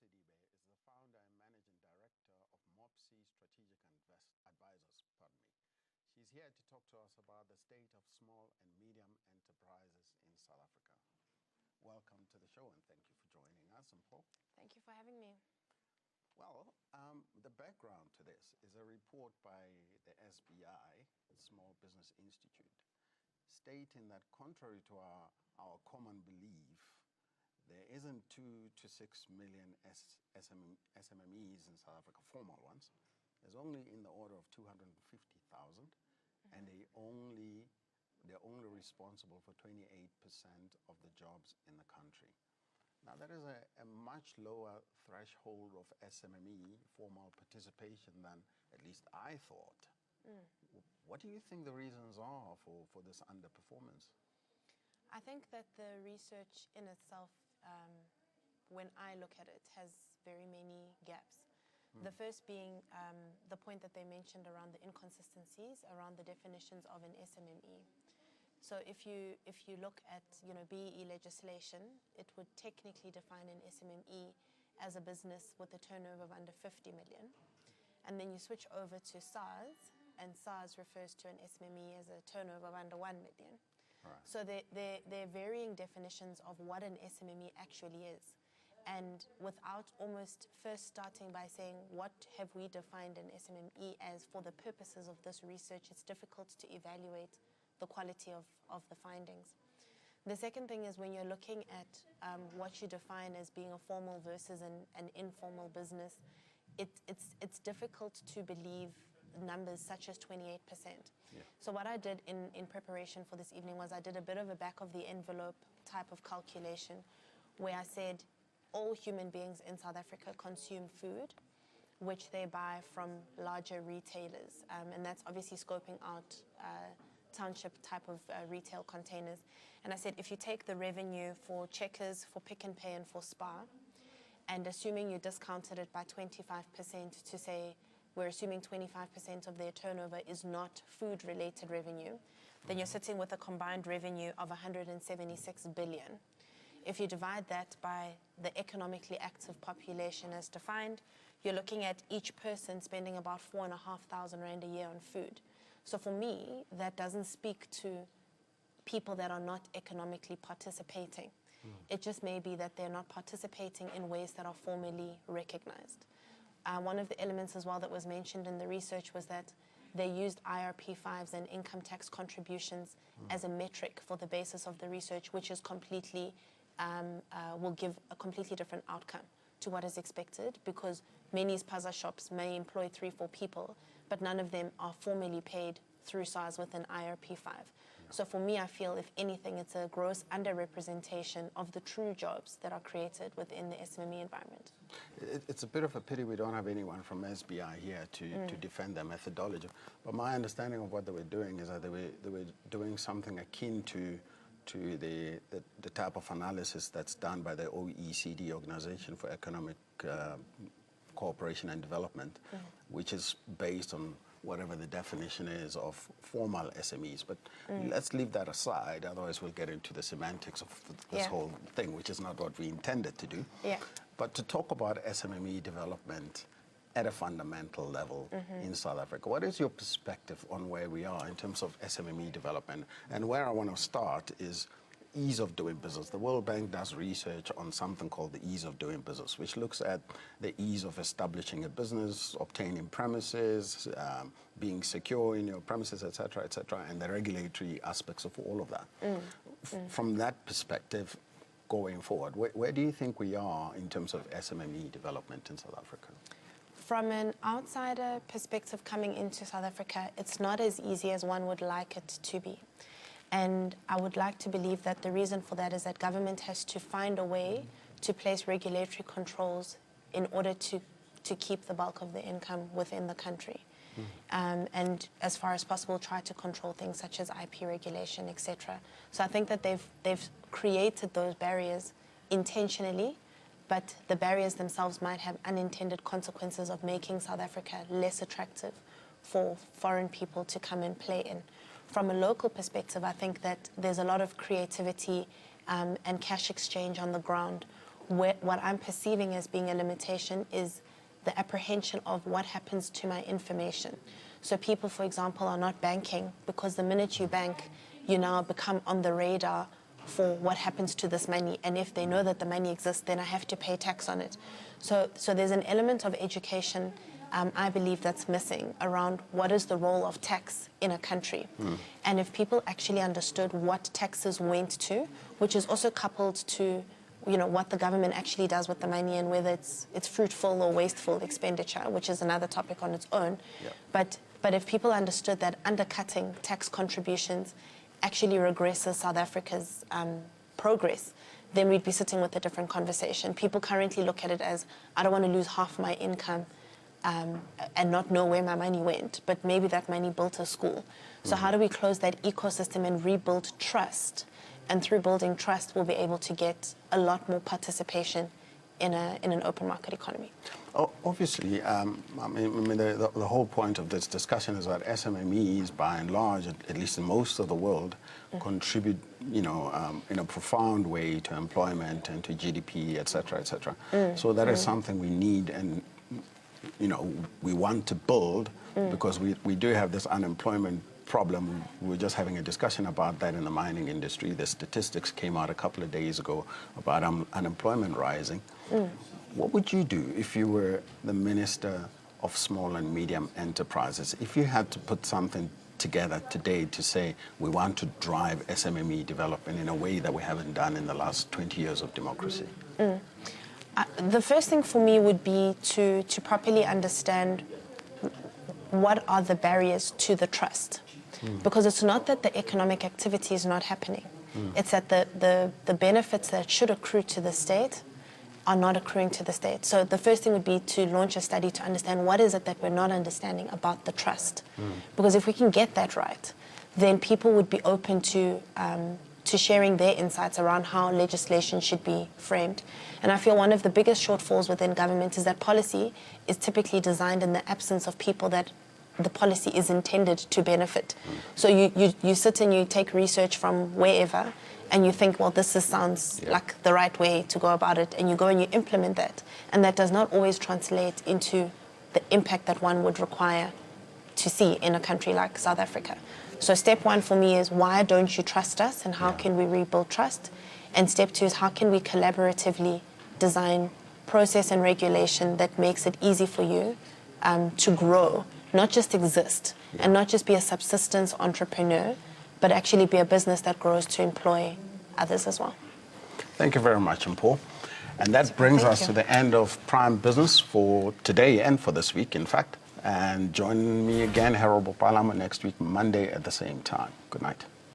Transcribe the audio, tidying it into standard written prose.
Sidibe is the founder and managing director of MOPSI Strategic Advisors. She's here to talk to us about the state of small and medium enterprises in South Africa. Welcome to the show and thank you for joining us, Mpho. Thank you for having me. Well, the background to this is a report by the SBI, Small Business Institute, stating that contrary to our common belief, there isn't 2 to 6 million SMMEs in South Africa, formal ones. There's only in the order of 250,000, and they're only responsible for 28% of the jobs in the country. Now, that is a much lower threshold of SMME formal participation than at least I thought. What do you think the reasons are for this underperformance? I think that the research in itself, when I look at it, has very many gaps. The first being the point that they mentioned around the inconsistencies around the definitions of an SMME. So if you look at BEE legislation, it would technically define an SMME as a business with a turnover of under 50 million. And then you switch over to SARS, and SARS refers to an SMME as a turnover of under 1 million. Right. So there are varying definitions of what an SMME actually is. And without almost first starting by saying, what have we defined an SMME as for the purposes of this research, it's difficult to evaluate the quality of the findings. The second thing is when you're looking at what you define as being a formal versus an informal business, it's difficult to believe numbers such as 28%. Yeah. So what I did in preparation for this evening was I did a bit of a back of the envelope type of calculation where I said all human beings in South Africa consume food, which they buy from larger retailers. And that's obviously scoping out township type of retail containers. And I said, if you take the revenue for Checkers, for Pick n Pay, and for Spar, and assuming you discounted it by 25% to say, we're assuming 25% of their turnover is not food-related revenue, then you're sitting with a combined revenue of 176 billion. If you divide that by the economically active population as defined, you're looking at each person spending about 4,500 rand a year on food. So for me, that doesn't speak to people that are not economically participating. It just may be that they're not participating in ways that are formally recognized. One of the elements as well that was mentioned in the research was that they used IRP5s and income tax contributions as a metric for the basis of the research, which is completely, will give a completely different outcome to what is expected, because many spaza shops may employ 3-4 people, but none of them are formally paid through SARS with an IRP5. So for me, I feel, if anything, it's a gross underrepresentation of the true jobs that are created within the SMME environment. It's a bit of a pity we don't have anyone from SBI here to defend their methodology. But my understanding of what they were doing is that they were doing something akin to the type of analysis that's done by the OECD, Organization for Economic Cooperation and Development, which is based on whatever the definition is of formal SMEs. But let's leave that aside, otherwise we'll get into the semantics of this whole thing, which is not what we intended to do. Yeah. But to talk about SMME development at a fundamental level in South Africa, what is your perspective on where we are in terms of SMME development? And where I want to start is ease of doing business. The World Bank does research on something called the ease of doing business, which looks at the ease of establishing a business, obtaining premises, being secure in your premises, et cetera, and the regulatory aspects of all of that. From that perspective, going forward, where do you think we are in terms of SMME development in South Africa? From an outsider perspective coming into South Africa, it's not as easy as one would like it to be. And I would like to believe that the reason for that is that government has to find a way to place regulatory controls in order to keep the bulk of the income within the country. And as far as possible, try to control things such as IP regulation, etc. So I think that they've created those barriers intentionally, but the barriers themselves might have unintended consequences of making South Africa less attractive for foreign people to come and play in. From a local perspective, I think that there's a lot of creativity and cash exchange on the ground what I'm perceiving as being a limitation is the apprehension of what happens to my information. So people, for example, are not banking because the minute you bank, you now become on the radar for what happens to this money. And if they know that the money exists, then I have to pay tax on it. So there's an element of education, I believe, that's missing around what is the role of tax in a country. And if people actually understood what taxes went to, which is also coupled to what the government actually does with the money and whether it's fruitful or wasteful expenditure, which is another topic on its own. Yep. But if people understood that undercutting tax contributions actually regresses South Africa's progress, then we'd be sitting with a different conversation. People currently look at it as, I don't want to lose half my income and not know where my money went, but maybe that money built a school. So how do we close that ecosystem and rebuild trust? And through building trust, we'll be able to get a lot more participation in an open market economy. Oh, obviously, I mean the whole point of this discussion is that SMMEs, by and large, at least in most of the world, contribute, in a profound way to employment and to GDP, et cetera, et cetera. So that is something we need and, we want to build because we do have this unemployment problem. We were just having a discussion about that in the mining industry. The statistics came out a couple of days ago about unemployment rising. What would you do if you were the Minister of Small and Medium Enterprises? If you had to put something together today to say we want to drive SMME development in a way that we haven't done in the last 20 years of democracy? The first thing for me would be to properly understand what are the barriers to the trust. Because it's not that the economic activity is not happening. It's that the benefits that should accrue to the state are not accruing to the state. So the first thing would be to launch a study to understand what is it that we're not understanding about the trust. Because if we can get that right, then people would be open to sharing their insights around how legislation should be framed. And I feel one of the biggest shortfalls within government is that policy is typically designed in the absence of people that the policy is intended to benefit. So you sit and you take research from wherever and you think, well, this sounds like the right way to go about it, and you go and you implement that. And that does not always translate into the impact that one would require to see in a country like South Africa. So step one for me is, why don't you trust us, and how can we rebuild trust? And step two is, how can we collaboratively design process and regulation that makes it easy for you to grow, not just exist, and not just be a subsistence entrepreneur, but actually be a business that grows to employ others as well. Thank you very much, Mpho. And that brings us to the end of Prime Business for today and for this week, in fact. And join me again, Harold Bopalama, next week, Monday at the same time. Good night.